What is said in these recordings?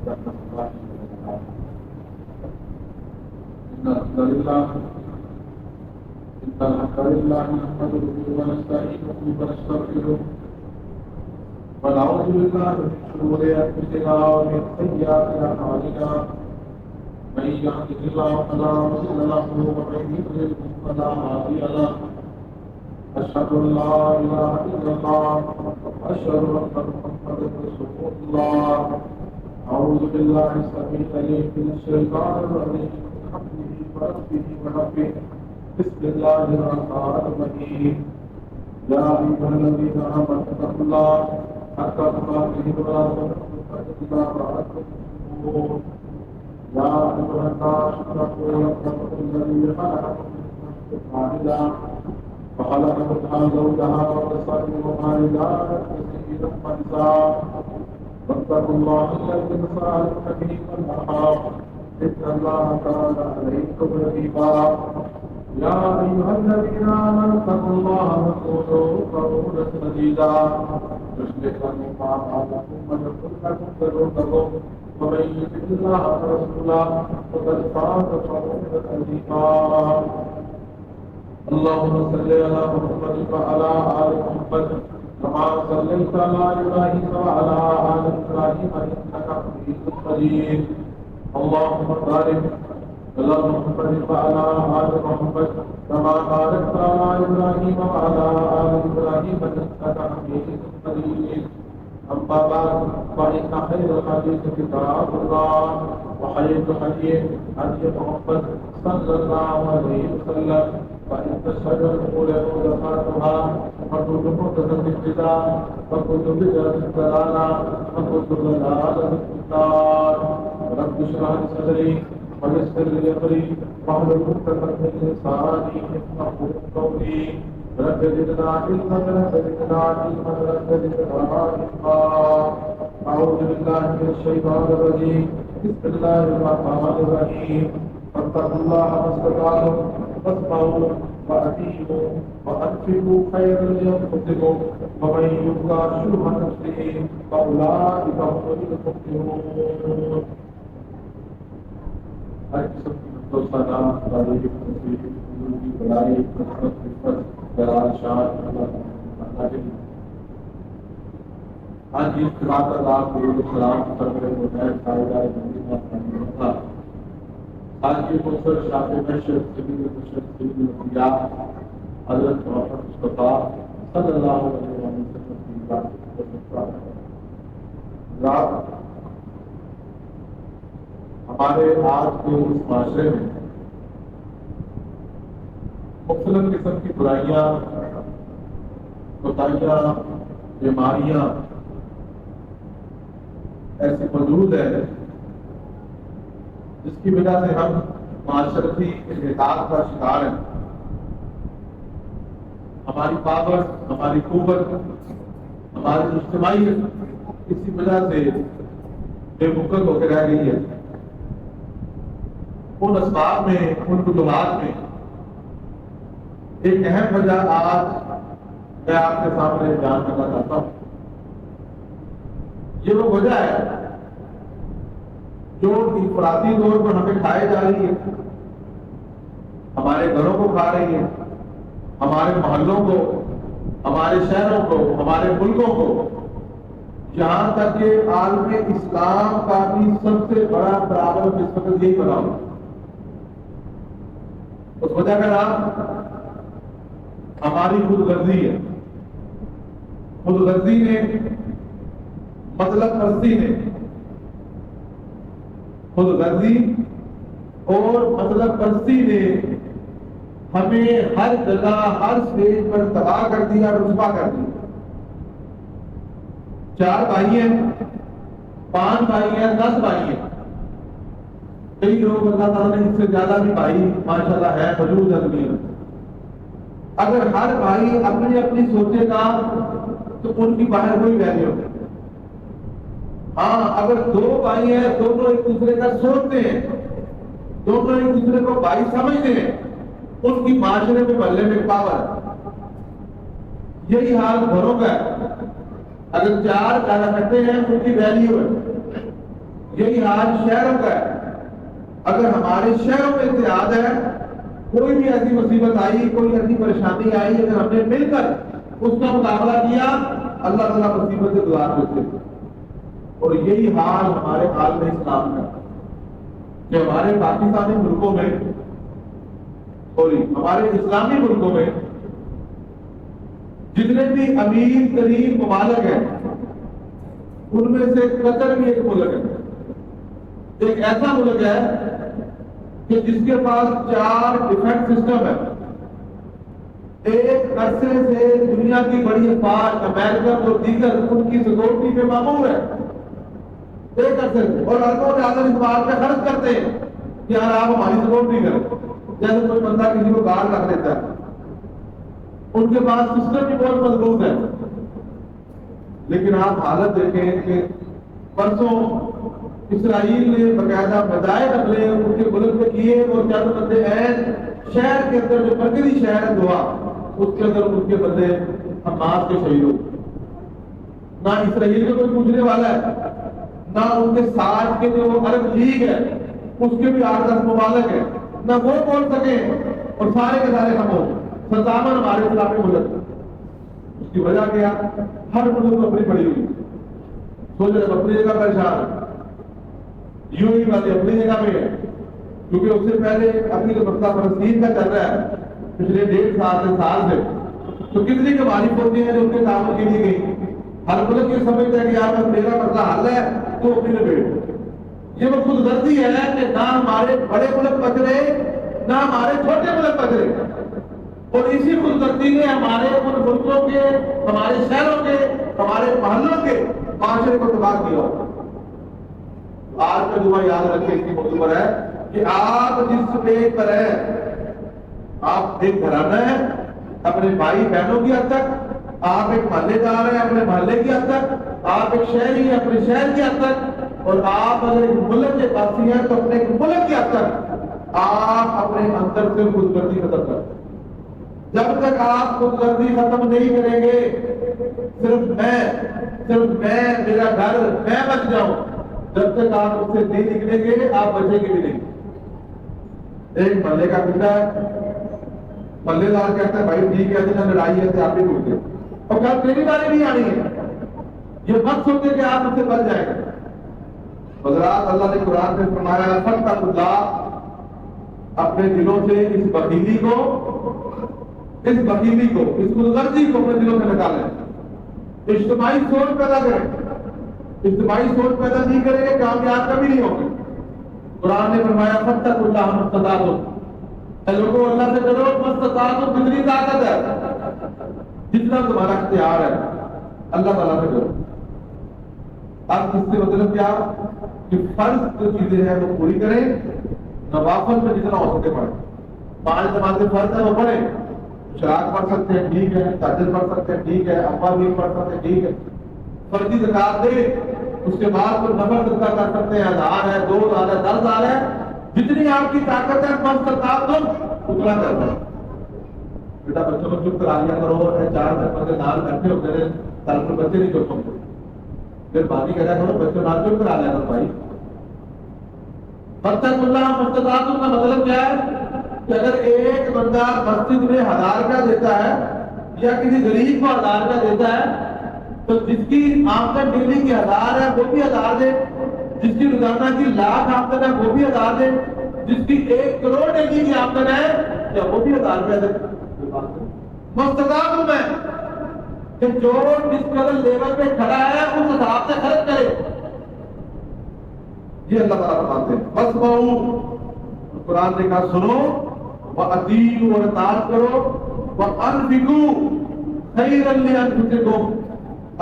الحمد لله نحمده ونستعينه ونستغفره ونعوذ بالله من شرور انفسنا ومن سيئات اعمالنا من يهده الله فلا مضل له ومن يضلل فلا هادي له أشهد أن لا إله إلا الله وأشهد أن محمدا رسول الله أعوذ بالله السميع العليم من الشيطان الرجيم من حمده ونفسه ونفسه بسم الله الرحمن الرحيم يا أيها الذين آمنوا اتقوا الله حق تقاته ولا تموتن إلا وأنتم مسلمون يا أيها الناس اتقوا ربكم الذي خلقكم من نفس واحدة وخلق منها زوجها وبث منهما رجالا كثيرا ونساء واتقوا الله الذي تساءلون به والأرحام إن الله كان عليكم رقيبا يا أيها الذين آمنوا اتقوا الله وقولوا قولا سديدا يصلح لكم أعمالكم ويغفر لكم ذنوبكم ومن يطع الله ورسوله فقد فاز فوزا عظيما اللهم صل على محمد وعلى آل محمد كما صليت على إبراهيم وعلى آل إبراهيم إنك حميد مجيد اللهم بارك على محمد وعلى آل محمد كما باركت على إبراهيم وعلى آل إبراهيم إنك حميد مجيد أما بعد فإن خير الحديث كتاب الله وخير الهدي هدي محمد صلى الله عليه وسلم فإن شر الأمور محدثاتها وكل محدثة بدعة وكل بدعة ضلالة وكل ضلالة في النار رب اشرح لي صدري ويسر لي أمري واحلل عقدة من لساني يفقهوا قولي رب زدنا علما رب زدنا علما رب زدنا علما أعوذ بالله من الشيطان الرجيم بسم الله الرحمن الرحيم فاتقوا الله ما استطعتم واسمعوا وأطيعوا وأنفقوا خيرا لأنفسكم ومن يوق شح نفسه فأولئك هم المفلحون. ہر قسم کی مستوسانہ تعریف تصویر کی بڑائی قسمت حفظ جلال شان اللہ کے آج اس قرآن اللہ کو سلام سرور مدیر قائدہ مدینہ تھا. آج کی مصر شاہ نشر سبیل مشرق سبیل الانبیاء حضرت محمد مصطفیٰ صلی اللہ علیہ وسلم کی بات رات ہمارے آج کے اس معاشرے میں مختلف قسم کی برائیاں کوتاہیاں بیماریاں ایسی موجود ہے جس کی وجہ سے ہم معاشرتی انحطاط کا شکار ہیں. ہماری پاور ہماری قوت ہماری اجتماعیت اسی وجہ سے بے مقرر ہو کے رہ گئی ہے. ان اسباب میں ان وجوہات میں ایک اہم وجہ آج میں آپ کے سامنے بیان کرنا چاہتا ہوں. یہ وہ وجہ ہے جو انفرادی طور پر ہمیں کھائے جا رہی ہے, ہمارے گھروں کو کھا رہی ہے, ہمارے محلوں کو, ہمارے شہروں کو, ہمارے ملکوں کو, یہاں تک کہ عالم اسلام کا بھی سب سے بڑا پرابلم اس وقت یہی بنا ہوا. اس وجہ کا نام ہماری خود غرضی ہے. خود غرضی نے, مطلب پرستی نے, خود غرضی اور مطلب پرستی نے ہمیں ہر جگہ ہر سٹیج پر تباہ کر دیا, رسوا کر دیا. 4 بھائی ہیں, 5 بھائی ہیں, 10 بھائی ہیں. کئی لوگ اللہ تعالیٰ نے اس سے زیادہ بھی بھائی ماشاءاللہ ہے موجود ہے دنیا میں. اگر ہر بھائی اپنی اپنی سوچے گا تو ان کی باہر کوئی ویلیو نہیں. ہاں اگر 2 بھائی ہیں, دونوں ایک دوسرے کا سوچتے ہیں, دونوں ایک دوسرے کو بھائی سمجھتے ہیں, ان کی معاشرے میں محلے میں پاور. یہی حال گھروں کا ہے. اگر 4 زیادہ کرتے ہیں ان کی ویلیو ہے, یہی حال شہروں کا ہے. اگر ہمارے شہروں میں اتحاد ہے، کوئی بھی ایسی مصیبت آئی، کوئی ایسی پریشانی آئی، اگر ہم نے مل کر اس کا مقابلہ کیا، اللہ تعالیٰ مصیبت سے گزار دیتے ہیں. اور یہی حال ہمارے عالم اسلام کا کہ ہمارے پاکستانی ملکوں میں، ہمارے اسلامی ملکوں میں جتنے بھی امیر ترین ممالک ہیں، ان میں سے قطر بھی ایک ملک ہے، ایک ایسا ملک ہے کہ جس کے پاس 4 ڈیفنس سسٹم ہے. ایک عرصے سے دنیا کی بڑی افواج امریکن اور دیگر ان کی سیکورٹی پہ مامور ہے، ایک عرصے سے، اور اربوں ڈالر اس بات پہ خرچ کرتے ہیں کہ یار آپ ہماری سیکورٹی کریں. جیسے کوئی بندہ کسی کو گار رکھ دیتا ہے، ان کے پاس سسٹم بھی بہت مضبوط ہے. لیکن آپ حالت دیکھیں کہ پرسوں اسرائیل نے باقاعدہ مدائن حملے ان کے ملک میں کیے، اور چند بندے عین شہر کے اندر جو مرکزی شہر ہے دعا، اس کے اندر ان کے بندے حماس کے شہید ہو. نہ اسرائیل کا کوئی پوچھنے والا ہے، نہ ان کے ساتھ کے جو عرب لیگ ہے اس کے بھی 8-10 ممالک ہیں، نہ وہ بول سکے، اور سارے کے سارے خاموش. 57 ہمارے اسلامی ملک. اس کی وجہ کیا؟ ہر ملک کو اپنی پڑی ہوئی، سوچ رہے اپنی جگہ پریشان، یوں ہی باتیں اپنی جگہ میں ہے. کیونکہ اس سے پہلے اپنی جو مسئلہ فلسطین کا چل رہا ہے پچھلے 1.5 سال سے، تو کتنی ہماری فوجیں ہیں جو ان کے تعاون کے لیے گئی. ہر ملک یہ سمجھتا ہے کہ یار میرا مسئلہ حل ہے تو اپنی نبیڑ. یہ وہ خود غرضی ہے کہ نہ ہمارے بڑے ملک بچ رہے، نہ ہمارے چھوٹے ملک بچ رہے. اور اسی خود غرضی نے ہمارے ان ملکوں کے، ہمارے شہروں کے، ہمارے محلوں کے معاشرے کو تباہ کیا. آج کا دعا یاد رکھیں اس کی موضوع پر ہے کہ آپ جس پیج پر ہیں، آپ ایک گھرانہ ہے اپنے بھائی بہنوں کی حد تک، آپ ایک محلے دار ہیں اپنے محلے کی حد تک، آپ ایک شہری ہیں اپنے شہر کی حد تک، اور آپ اگر ایک ملک کے باسی ہیں تو اپنے ایک ملک کی حد تک آپ اپنے اندر سے خود غرضی ختم کریں. جب تک آپ خود غرضی ختم نہیں کریں گے، صرف میں میرا گھر میں بچ جاؤں، جب تک آپ اس سے نہیں نکلیں گے آپ بچیں گے بھی نہیں. ایک محلے کا قصہ ہے، محلے دار کہتا ہے بھائی ٹھیک ہے جنہیں لڑائی ہے آپ بھی ٹوٹ گئے، اور کل تیری باری نہیں آنی ہے. یہ مت سوچے کہ آپ اس سے بچ جائیں گے. حضرات اللہ نے قرآن میں فرمایا فاتقوا اللہ، اپنے دلوں سے اس بخیلی کو، اس خود غرضی کو اپنے دلوں سے نکالیں. اجتماعی سوچ پیدا کریں. اجتماعی سوچ پیدا نہیں کریں گے کامیاب کبھی نہیں ہوگی. قرآن نے فرمایا فاتقوا اللہ ما استطعتم، اے لوگوں اللہ سے ڈرو ما استطعتم، جتنی طاقت ہے، جتنا تمہارا اختیار ہے، اللہ تعالیٰ سے ڈرو. اب اس سے مطلب کیا کہ فرض جو چیزیں ہیں وہ پوری کریں، نوافل میں جتنا ہو سکے پڑھیں. 5 نمازیں فرض ہیں وہ پڑھیں. شراک پڑھ سکتے ہیں ٹھیک ہے، تہجد پڑھ سکتے ہیں ٹھیک ہے، اوابین پڑھ سکتے ہیں ٹھیک ہے. فرضی زکات دے، اس کے بعد تو نفل صدقہ کر سکتے ہیں، 1000 ہے، 2000 ہے، 10,000 ہے، جتنی آپ کی طاقت ہے مستطاعت تم اتنا کرنا. بیٹا بچوں کو چپ کرا لیا کرو، 4 بندے نال بیٹھے ہوتے ہیں تاکہ بچے نہیں چپ ہوتے، پھر بات ہی کرا کرو بچوں نال چپ کرا لیا کرو بھائی. فاتقوا اللہ ما استطعتم کا مطلب کیا ہے کہ اگر ایک بندہ مسجد میں 1000 روپیہ دیتا ہے یا کسی غریب کو 1000 روپیہ دیتا ہے تو جس کی آمدن ڈیلی کی 1000 ہے وہ بھی 1000 دے، جس کی روزانہ کی 1,00,000 آمدن ہے وہ بھی 1000 دے، جس کی 1 کروڑ ڈیلی کی آمدن ہے یا وہ بھی 1000 روپیہ دے. مستطاعت ہوں میں کہ جو جس قدر لیول پہ کھڑا ہے اس حساب سے خرچ کرے. یہ اللہ تعالیٰ فرماتے ہیں فاسمعوا، قرآن نے کہا سنو، وَأَطِیعُوا اور اطاعت کرو، وَأَنفِقُوا خَیْرًا لِأَنفُسِکُم.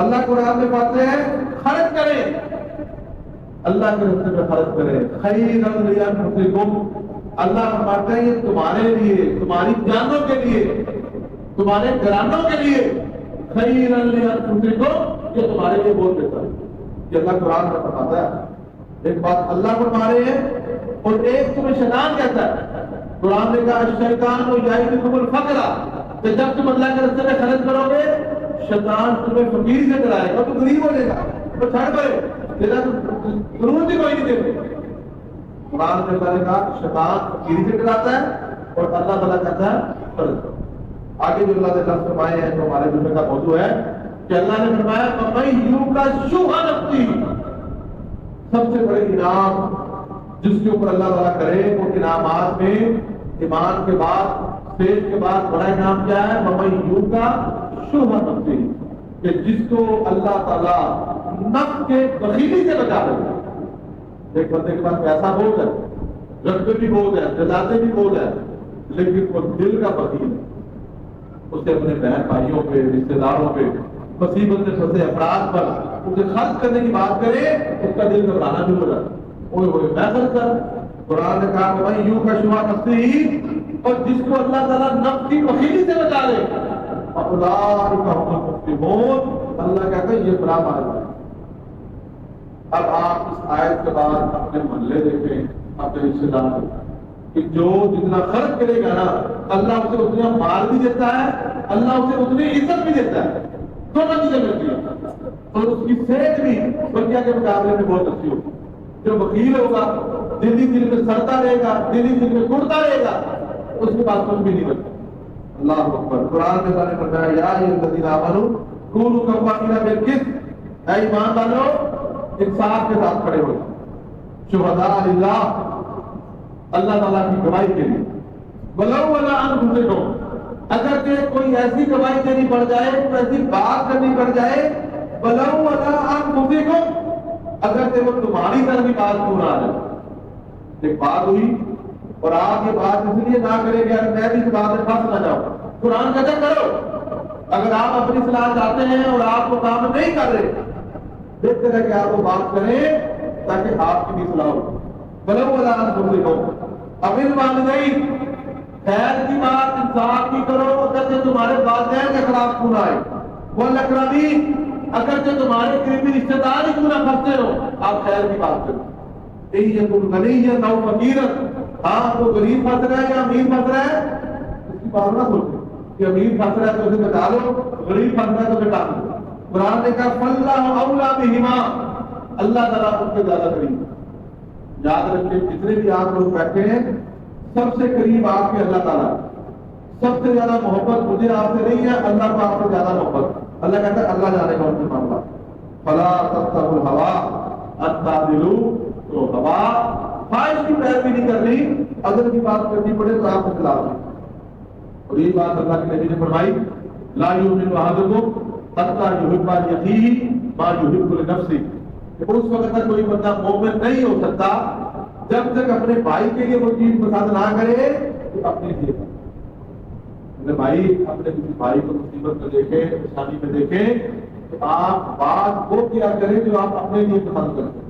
اللہ قرآن میں فرماتے ہیں خرچ کریں، اللہ کے راستے میں خرچ کریں. خَیْرًا لِأَنفُسِکُم، اللہ فرماتے ہیں یہ تمہارے لیے، تمہاری جانوں کے لیے، تمہارے گھرانوں کے لیے. خَیْرًا لِأَنفُسِکُم، یہ تمہارے لیے بہت بہتر ہے. یہ اللہ قرآن میں فرماتا ہے. ایک بات اللہ فرما رہے ہیں اور ایک تمہیں شیطان کہتا ہے. قرآن نے کہا الشیطان یعدکم الفقر، کہ جب تم اللہ کے راستے میں خرچ کرو گے شیطان تمہیں فقیر سے ڈرائے گا، تو غریب ہو جائے گا، تو چھڑ پڑے تیرا ضرورت ہی کوئی نہیں دے. قرآن میں اللہ نے کہا شیطان فقیری سے ڈراتا ہے اور اللہ تعالیٰ کہتا ہے قرض کرو. آگے جو اللہ نے لفظ فرمائے ہیں تو ہمارے جمعے کا موضوع ہے کہ اللہ نے فرمایا فَمَن يُوقَ شُحَّ نَفْسِهِ، سب سے بڑے انعام جس کے اوپر اللہ تعالیٰ کرے وہ انعامات میں ایمان کے بعد فیض کے بعد بڑا انعام کیا ہے؟ فَمَن يُوقَ شُحَّ نَفْسِهِ، کہ جس کو اللہ تعالیٰ نفس کے بخیلی سے بچا لے. ایک بندے کے پاس پیسہ بہت ہے، رقبے بھی بہت ہے، جائیدادیں بھی بہت ہے، لیکن وہ دل کا بخیل ہے. اسے اپنے بہن بھائیوں پہ، رشتے داروں پہ، مصیبت میں پھنسے افراد پر اسے خرچ کرنے کی بات کرے اس کا دل گھبرانا بھی ہو جاتا ہے. اوئے ہوئے میں خرچ کر. قرآن نے کہا بھائی یوں کا شما نفسی، اور جس کو اللہ تعالیٰ نفس کی بخیلی سے بچا لے اولئک هم المفلحون، اللہ کہتا ہے یہ بڑا مال ہے. اب آپ اس آیت کے بعد اپنے محلے دیکھیں، اپنے رشتے دار دیکھیں کہ جو جتنا خرچ کرے گا نا اللہ اسے اتنا مال بھی دیتا ہے، اللہ اسے اتنی عزت بھی دیتا ہے. دونوں چیزیں ملتی ہیں. اور اس کی صحت بھی بقیہ کے مقابلے میں بہت اچھی ہوگی. جو وکیل ہوگا دل میں سڑتا رہے گا، دل میں گڑتا رہے گا، اس کے پاس کچھ بھی نہیں بچتا. اللہ اکبر. قرآن میں اللہ نے فرمایا یا ایھا الذین آمنوا کونوا قوامین بالقسط، اے ایمان والو انصاف کے ساتھ کھڑے ہو شہداء للہ، اللہ تعالیٰ کی گواہی کے لیے. ولو علی انفسکم، اگر کہ کوئی ایسی گواہی دینی پڑ جائے، کوئی ایسی بات کرنی پڑ جائے، ولو علی انفسکم، اگر کہ وہ تمہاری طرف بھی بات کیوں نہ آ جائے. ایک بات ہوئی اور آپ یہ بات اس لیے نہ کریں کہ میں بھی اس بات میں پھنس نہ جاؤں. قرآن کہتا ہے کرو. اگر آپ اپنی صلاح چاہتے ہیں اور آپ وہ کام نہیں کر رہے، بہتر ہے کہ آپ وہ بات کریں تاکہ آپ کی بھی صلاح ہو. ولو علی انفسکم، اب ان والدین خیر کی بات انصاف کی کرو اگر جو تمہارے والدین کے خلاف کیوں نہ آئے. والاقربین، اگر جو تمہارے قریبی رشتے دار ہی کیوں نہ پھنستے ہو آپ خیر کی بات کرو. یکن غنیا او فقیرا، ہاں وہ غریب پھنس رہا ہے یا امیر پھنس رہا ہے اس کی بات نہ سوچو کہ امیر پھنس رہا ہے تو اسے بتا لو، غریب پھنس رہا ہے تو بتا دو. قرآن نے کہا فاللہ اولیٰ بہما، اللہ تعالیٰ ان کے زیادہ قریب. یاد رکھیں جتنے بھی آپ لوگ بیٹھے ہیں سب سے قریب آپ کے اللہ تعالیٰ. سب سے زیادہ محبت مجھے آپ سے نہیں ہے، اللہ کو آپ سے زیادہ محبت. اللہ کہتا ہے اللہ جانے گا ان کے معاملہ. فلا تتبعوا الهوى ان تعدلوا، تو ہوا خواہش کی پیروی نہیں کرنی، اگر کی بات کرنی پڑے تو آپ کو خلاف نہیں. اور یہ بات اللہ کے نبی نے فرمائی لا یؤمن احدکم حتی یحب لاخیہ ما یحب لنفسہ، کہ اس وقت تک کوئی بندہ مومن نہیں ہو سکتا جب تک اپنے بھائی کے لیے وہ چیز پسند نہ کرے تو اپنے لیے. اپنے بھائی اپنے کسی بھائی کو مصیبت میں دیکھے، پریشانی میں دیکھے تو آپ بات وہ کیا کریں جو آپ اپنے لیے پسند کرتے ہیں.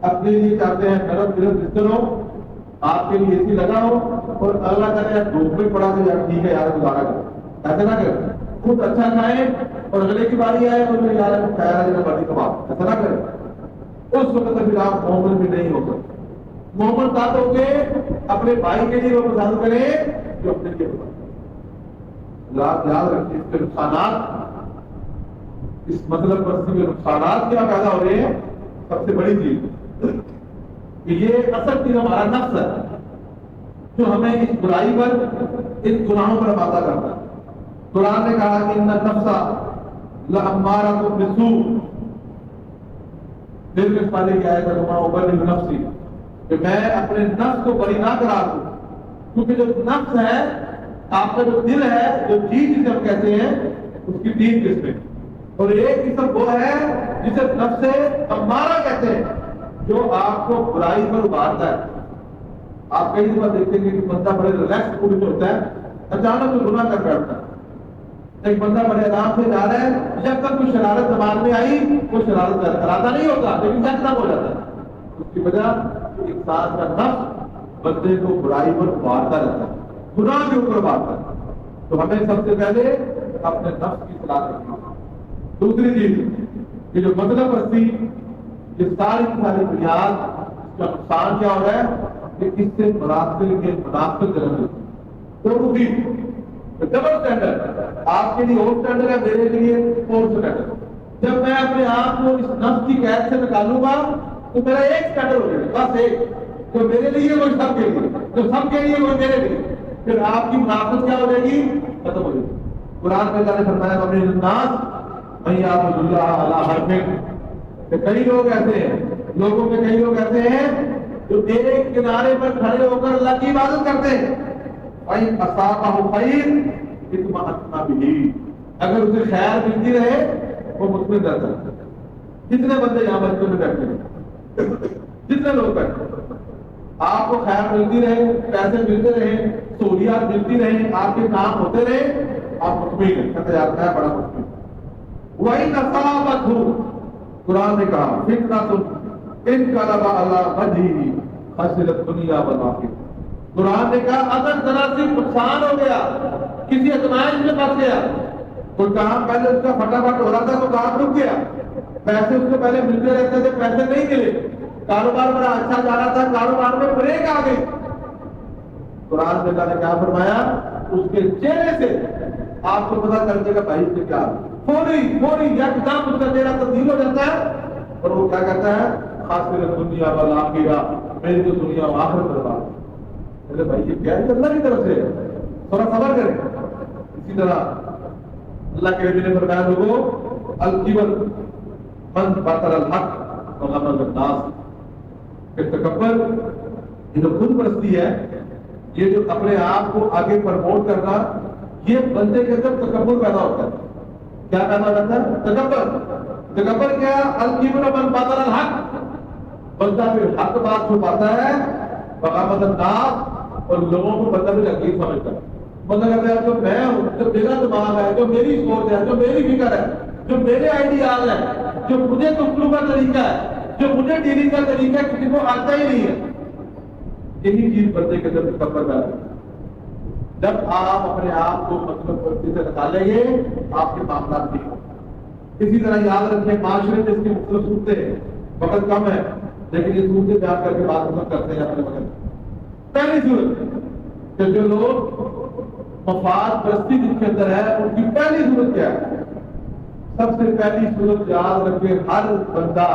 اپنے لیے چاہتے ہیں نرم گرم بستر ہو، آپ کے لیے اے سی لگا ہو، اور اللہ تعالیٰ دھوپ میں پڑا تو یار ٹھیک ہے یار گزارا کرو. ایسا نہ کریں. خود اچھا کھائیں اور اگلے کی باری آئے تو یار کھایا جانا بڑی کباب، ایسا نہ کریں. اس وقت پھر آپ مومن بھی نہیں ہو سکتے. مومن تب ہو کے اپنے بھائی کے لیے وہ پسند کریں جو اپنے لیے پسند. یاد رکھیں اس کے نقصانات، اس مطلب پرستی کے نقصانات کیا پیدا ہو رہے ہیں. سب سے بڑی چیز کہ یہ اصل چیز ہمارا نفس ہے جو ہمیں اس برائی پر، اس گناہوں پر آمادہ کرتا ہے. قرآن نے کہا کہ ان النفس لامارۃ بالسوء، پھر اس پہلے کی آیت ہے وما ابرئ نفسی، کہ میں اپنے نفس کو بری نہ کرا دوں. کیونکہ جو نفس ہے آپ کا جو دل ہے، جو جی جسے ہم کہتے ہیں، اس کی 3 قسمیں. اور ایک قسم وہ ہے جسے نفس امارہ کہتے ہیں جو آپ کو برائی پر ابھارتا ہے. آپ کئی دفعہ دیکھیں گے کہ بندہ بڑے ریلیکس موڈ میں ہوتا ہے، اچانک وہ گناہ کر بیٹھتا ہے. ایک بندہ بڑے آرام سے جا رہا ہے، جب تک کوئی شرارت دماغ میں آئی وہ شرارت کراتا نہیں ہوتا لیکن ختم ہو جاتا ہے. اس کی وجہ انسان کا نفس بندے کو برائی پر ابھارتا رہتا ہے، گناہ کے اوپر ابھارتا ہے. تو ہمیں سب سے پہلے اپنے نفس کی اصلاح کرنی ہے. دوسری چیز کہ جو مطلب پرستی، یہ ساری کی ساری بنیاد، اس کا نقصان کیا ہو رہا ہے کہ اس سے منافق کے منافق جنم لیتے ہیں. تو بھی ڈبل اسٹینڈرڈ، آپ کے لیے اور اسٹینڈرڈ ہے، میرے لیے اور اسٹینڈرڈ. جب میں اپنے آپ کو اس نفس کی قید سے نکالوں گا تو میرا ایک اسٹینڈرڈ ہو جائے گا، بس ایک، جو میرے لیے وہ سب کے لیے، جو سب کے لیے وہ میرے لیے، پھر آپ کی منافقت کیا ہو جائے گی؟ ختم ہو جائے گی۔ قرآن میں اللہ نے فرمایا وَمِنَ النَّاسِ مَن يَعْبُدُ اللَّهَ عَلَىٰ حَرْفٍ، کہ کئی لوگ ایسے ہیں، لوگوں میں کئی لوگ ایسے ہیں جو ایک کنارے پر کھڑے ہو کر اللہ کی عبادت کرتے ہیں، وَإِنْ أَصَابَهُ خَيْرٌ اطْمَأَنَّ بِهِ، اگر اسے خیر ملتی رہے وہ مطمئن رہتا ہے۔ کتنے بندے یہاں بچوں میں بیٹھتے ہیں، جتنے لوگ بیٹھتے ہیں، آپ کو خیر ملتی رہے، پیسے ملتے رہے، سہولیات ملتی رہے، آپ کے کام ہوتے رہے، آپ مطمئن ہیں، کہتے ہیں میں بڑا مطمئن۔ وَإِنْ أَصَابَتْهُ، قرآن نے کہا فِتْنَةٌ انقلب علی وجهه خسر الدنیا والآخرہ، قرآن نے کہا اگر ذرا سی نقصان ہو گیا، کسی ازمائش میں پھنس گیا، کوئی کام پہلے اس کا فٹافٹ ہو رہا تھا تو کام رک گیا، پیسے اس کو پہلے ملتے رہتے تھے، پیسے نہیں ملے، کاروبار بڑا اچھا جا رہا تھا، کاروبار میں بریک آ گئی، قرآن میں اللہ نے کیا فرمایا؟ اس کے چہرے سے آپ کو پتا چل جائے گا بھائی سے کیا، فوری یکدم اس کا چہرہ تبدیل ہو جاتا ہے اور وہ کیا کہتا ہے؟ خاصر دنیا والآخرہ، میری تو دنیا و آخرت برباد۔ میرے بھائی یہ کیا ہے؟ اللہ کی طرف سے تھوڑا صبر کریں۔ اسی طرح اللہ کے نبی نے فرمایا لوگوں الکبر من بطر الحق وغمز الناس، کہ تکبر، یہ جو خود پرستی ہے، یہ جو اپنے آپ کو آگے پرموٹ کرنا، یہ بندے کے اندر تکبر پیدا ہوتا ہے۔ کیا پیدا ہو جاتا ہے؟ تکبر کیا؟ الکبر من بطر الحق، بندہ پھر حق بات چھپاتا ہے، وغمز الناس، اور لوگوں کو بندہ بھی حقیر سمجھتا ہے۔ بندہ کہتا ہے جو میں ہوں، جو میرا دماغ ہے، جو میری سوچ ہے، جو میری فکر ہے، جو میرے آئیڈیاز ہیں، جو مجھے گفتگو کا طریقہ ہے، جو مجھے ڈیلنگ کا طریقہ ہے، کسی کو آتا ہی نہیں ہے۔ یہی چیز بندے کے اندر تکبر پیدا ہے۔ جب آپ اپنے آپ کو مطلب پرستی سے نکالیں گے، آپ کے معاملات ٹھیک ہوں۔ اسی طرح یاد رکھیں معاشرے میں اس کی مختلف صورتیں ہیں، وقت کم ہے لیکن یہ صورتیں بیان کر کے بات ختم کرتے ہیں اپنے وقت۔ پہلی صورت کہ جو لوگ مفاد پرستی جن کے اندر ہے، ان کی پہلی صورت کیا ہے؟ سب سے پہلی صورت یاد رکھے، ہر بندہ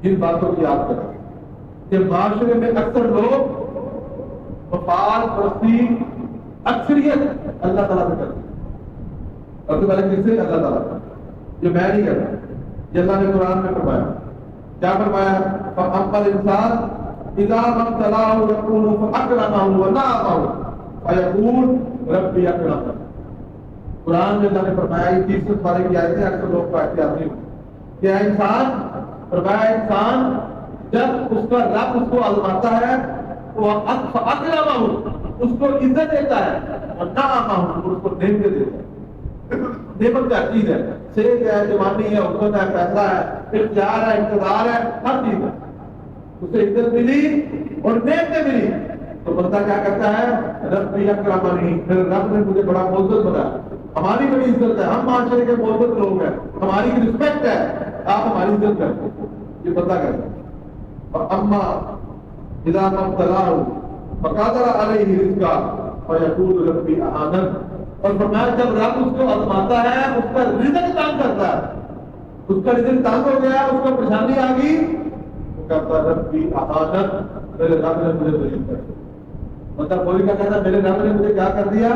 جن باتوں کی یاد کرے کہ معاشرے میں اکثر لوگ مفاد پرستی اکثریت اللہ تعالیٰ سے کرتے ہیں، اور تو پہلے کس سے؟ اللہ تعالیٰ سے، جو میں نہیں کرتا۔ یہ اللہ نے قرآن میں فرمایا، کیا فرمایا؟ فَأَمَّا الْإِنسَانُ إِذَا مَا ابْتَلَاهُ رَبُّهُ فَأَكْرَمَهُ وَنَعَمَهُ فَيَقُولُ رَبِّي أَكْرَمَنِ۔ قرآن میں اللہ نے فرمایا، یہ 30 پارے کی آیتیں اکثر لوگ کو احتیاط نہیں ہوتی کہ انسان، فرمایا انسان جب اس کا رب اس کو آزماتا ہے وہ فَأَكْرَمَهُ، اس کو عزت دیتا ہے، وَنَعَمَهُ، اس کو نعمتیں دیتا ہے۔ نعمت کیا چیز ہے؟ صحت ہے، جوانی ہے، عزت ہے، پیسہ ہے، اختیار ہے، اقتدار ہے، ہر چیز ہے، اسے عزت ملی اور نعمتیں ملی تو بندہ کیا کرتا ہے؟ ربی اکرمنی، پھر رب نے مجھے بڑا معزز بنایا، ہماری بڑی عزت ہے، ہم معاشرے کے معزز لوگ ہیں، ہماری رسپیکٹ ہے، آپ ہماری عزت کرتے، یہ بندہ کرتا ہے۔ اور اما اذا ما ابتلاه فقدر علیہ رزقا فیقول ربی اہانن، اور فرمایا جب رب اس کو آزماتا ہے، اس کا رزق تنگ کرتا ہے، اس کا رزق تنگ ہو گیا، اس کو پریشانی آ گئی، وہ کہتا ہے ربی اہانن، میرے رب نے مجھے ذلیل کر دیا۔ مطلب کوئی کیا کہتا ہے میرے رب نے مجھے کیا کر دیا؟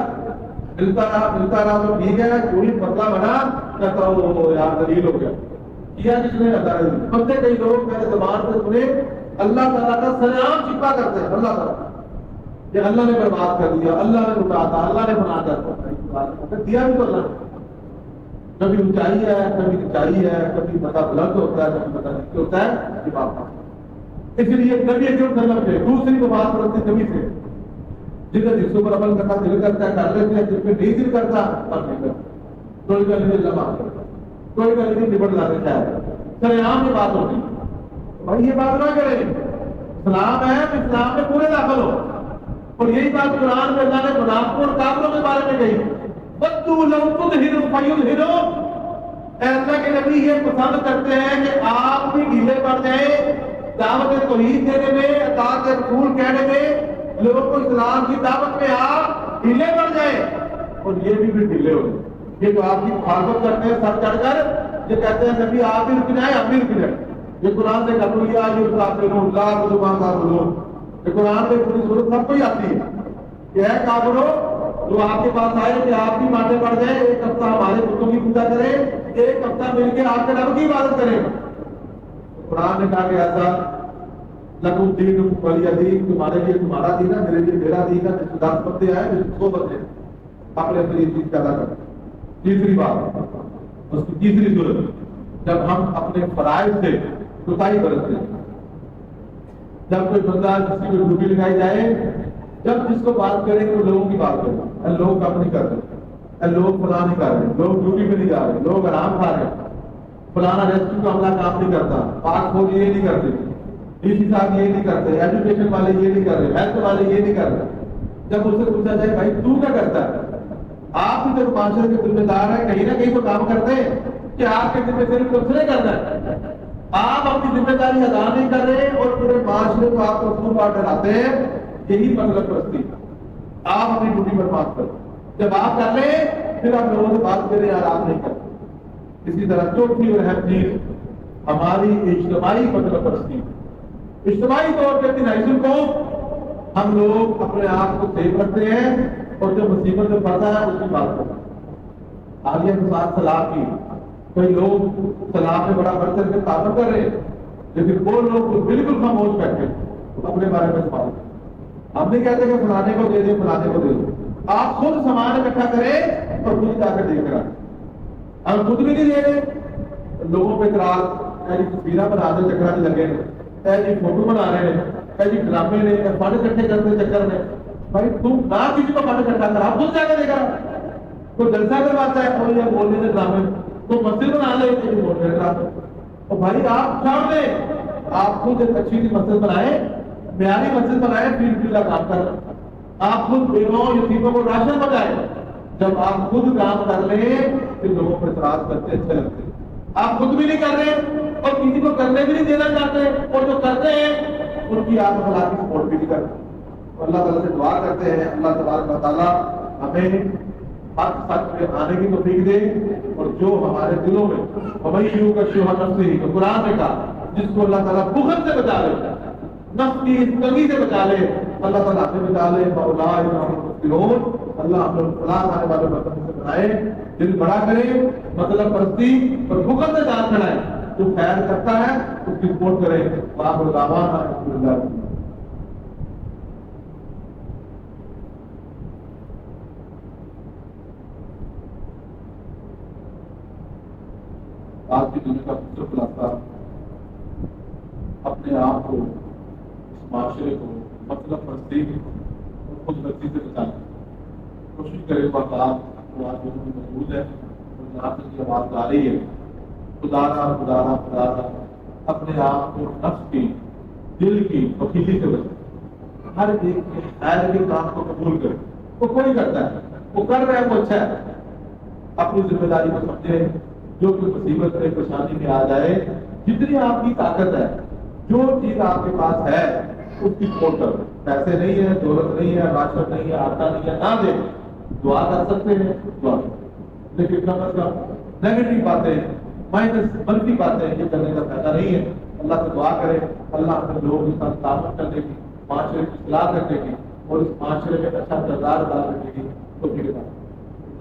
ملتا رہا تو ٹھیک ہے، کوئی مسئلہ بنا کہتا ہوں یار ذلیل ہو گیا، کیا جس نے اللہ نے۔ بندے کئی لوگ میرے زبان سے سنے اللہ تعالیٰ کا سلام چھپا کرتے ہیں، اللہ تعالیٰ کہ اللہ نے برباد کر دیا، اللہ نے لٹاتا، اللہ نے بنا کر دیا بھی تو اللہ نے۔ کبھی اونچائی ہے، کبھی نچائی ہے، کبھی پتہ بلند ہوتا ہے، کبھی پتہ نیچے ہوتا ہے، یہ بات۔ اس لیے نبی اکرم صلی اللہ علیہ وسلم دوسری کو بات کرتے کبھی سے جن حصوں پر عمل کرنا دل کرتا ہے کر لیتے ہیں، جن پہ نہیں دل کرتا اب نہیں کرتا، کوئی کا نہیں اللہ معاف کرتا، کوئی کا نہیں نبٹ لانے چاہے، سر عام یہ بات ہوتی بھائی، یہ بات نہ کریں، اسلام ہے تو اسلام میں پورے داخل ہو۔ اور یہی بات قرآن میں اللہ نے منافقوں اور کافروں کے بارے میں کہی، وَدُّوا لَوْ تُدْهِنُوا فَيُدْهِنُونَ، اے اللہ کے نبی یہ پسند کرتے ہیں کہ آپ بھی ڈھیلے پڑ جائیں دعوت توحید دینے میں، اطاعت رسول کہنے میں، لوگوں کو اسلام کی دعوت میں آپ ڈھیلے پڑ جائیں، اور یہ بھی ڈھیلے ہو جائیں۔ یہ جو آپ کی مخالفت کرتے ہیں سر چڑھ کر، یہ کہتے ہیں نبی آپ بھی رک جائیں ہم بھی رک جائیں، یہ قرآن سے قبولیہ یہ کافرون لا زبان کافرون، یہ قرآن سے پوری صورت سب کو ہی آتی ہے کہ اے کافرو جو آپ کے پاس آئے کہ آپ بھی ماننے پڑ جائیں، ایک ہفتہ ہمارے بتوں کی پوجا کریں، ایک ہفتہ مل کے آپ کے رب کی عبادت کریں۔ قرآن نے کہا کہ ایسا لکم دین ولی دین، تمہارے لیے تمہارا دین ہے، میرے لیے میرا دین ہے، جس کو 10 بندے آئے جس کو 100 بندے اپنے اندر یہ چیز پیدا کریں۔ تیسری بات، اس کی تیسری صورت، جب ہم اپنے فرائض سے کوتاہی برتتے ہیں، جب کوئی بندہ کسی کو ڈیوٹی لگائی جائے، جب جس کو بات کریں وہ لوگوں کی بات کریں، لوگ کام نہیں کر رہے، لوگ فلاں نہیں کر رہے، لوگ ڈیوٹی پہ نہیں جا رہے، لوگ آرام کھا رہے ہیں، فلانا ریسکیو کا عملہ کام نہیں کرتا، پاک فوج یہ نہیں کرتے، ڈی سی صاحب یہ نہیں کرتے، ایجوکیشن والے یہ نہیں کر رہے، ہیلتھ والے یہ نہیں کر رہے۔ جب اس سے پوچھا جائے بھائی تو کیا کرتا ہے، آپ بھی جب معاشرے کے ذمہ دار ہیں، کہیں نہ کہیں تو کام کرتے ہیں کہ آپ کے ذمہ صرف کچھ نہیں کرنا ہے، آپ اپنی ذمہ داری ادا نہیں کر رہے اور پورے معاشرے کو آپ کو قصوروار ٹھہراتے ہیں، یہی مطلب پرستی۔ آپ اپنی ڈیوٹی پر بات کریں، جب آپ کر لیں پھر آپ لوگوں سے بات کریں اور آپ نہیں کرتے۔ اسی طرح چوتھی اور اہم چیز ہماری اجتماعی مطلب پرستی۔ اجتماعی طور پہ تنائزل کو ہم لوگ اپنے آپ کو سیو رکھتے ہیں اور جو مصیبت میں پھنسا ہے اس کی بات کرتے ہیں۔ حالیہ مثال سلام کی، کوئی لوگ سلام میں بڑا بڑھ کر کے تعبر کر رہے ہیں، لیکن وہ لوگ بالکل خاموش بیٹھے اپنے بارے میں سوال۔ ہم نہیں کہتے کہ فلانے کو دے دیں فلانے کو دے دو، آپ خود سامان اکٹھا کریں اور خود جا کر دیکھ رہا ہے۔ ہم خود بھی نہیں دے رہے، لوگوں پہ اعتراض، تصویریں بنا دے چکر لگے جی فوٹو بنا رہے ہیں، جی ڈرامے نے فنڈ اکٹھے کرنے چکر میں۔ بھائی تم نہ کسی کو فنڈ اکٹھا کر، آپ خود جا کے دیکھ رہا، کوئی جلسہ کرواتا ہے اور یہ بولنے سے ڈرامے، تو مسجد بنا لے یہ بولنے ڈرامے، اور بھائی آپ چھوڑ دیں، آپ خود ایک اچھی سی مسجد بنائیں، معیاری مسجد بنائیں، فیلڈ کا کام کر، آپ خود بیووں یتیموں کو راشن بتائیں۔ جب آپ خود کام کر لیں پھر لوگوں پر اعتراض کرتے اچھے لگتے ہیں۔ آپ خود بھی نہیں کر رہے اور کسی کو کرنے بھی نہیں دینا چاہتے، اور جو کرتے ہیں ان کی آپ اخلاقی سپورٹ بھی نہیں کرتے۔ اللہ تعالیٰ سے دعا کرتے ہیں اللہ تبارک و تعالیٰ ہمیں حق سچ میں آنے کی توفیق دے، اور جو ہمارے دلوں میں وَمَن يُوقَ شُحَّ نَفْسِهِ، تو قرآن میں کہا جس کو اللہ تعالیٰ بخل سے بچا لے، نفس کی تنگی سے بچا لے، اللہ تعالیٰ ہمیں بچا لے، فَأُولَٰئِکَ هُمُ الْمُفْلِحُونَ۔ اللہ ہم لوگ فلاح آنے والے برتن سے بنائے، دل بڑا کرے، مطلب پرستی اور بخل سے جان چھڑائے، جو خیر کرتا ہے اس کی سپورٹ کرے۔ وآخر دعوانا الحمدللہ۔ آج کی دنیا کا دوسرا خلاصہ، اپنے آپ کو، اس معاشرے کو مطلب پرستی اور خود غرضی سے بچانے کوشش کرے۔ بات کو آج جو موجود ہے اور جہاں تک کی آواز آ رہی ہے، خدارا خدارا خدارا اپنے آپ کو نفس کی، دل کی وکیلی سے بچے، ہر ایک کے خیر کے کام کو قبول کرے۔ وہ کوئی کرتا ہے، وہ کر رہا ہے، وہ اچھا ہے، اپنی ذمہ داری کو سمجھے۔ جو کوئی مصیبت میں پریشانی میں آ جائے، جتنی آپ کی طاقت ہے، جو چیز آپ کے پاس ہے اس کی سپورٹ کرو۔ پیسے نہیں ہے، دولت نہیں ہے، راشن نہیں ہے، آٹا نہیں ہے، نہ دے، دعا کر سکتے ہیں دعا، لیکن کم از کم نیگیٹو باتیں، مائنس منفی باتیں یہ کرنے کا فائدہ نہیں ہے۔ اللہ سے دعا کرے اللہ اپنے لوگوں کے ساتھ تعاون کرنے کی، معاشرے کی اصلاح کرنے کی اور اس معاشرے میں اچھا کردار ادا کرنے کی توفیق عطا فرمائے۔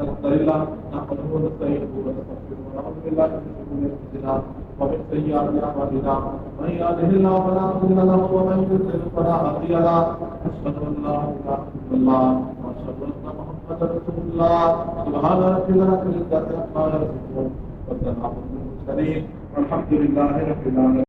الحمد للہ نحمده ونستعينه ونستغفره ونعوذ بالله من شرور انفسنا ومن سيئات اعمالنا من يهده الله فلا مضل له ومن يضلل فلا هادي له اشهد ان لا اله الا الله واشهد ان محمدا رسول الله سبحان ربك رب العزه عما يصفون وسلام على المرسلين والحمد لله رب العالمين۔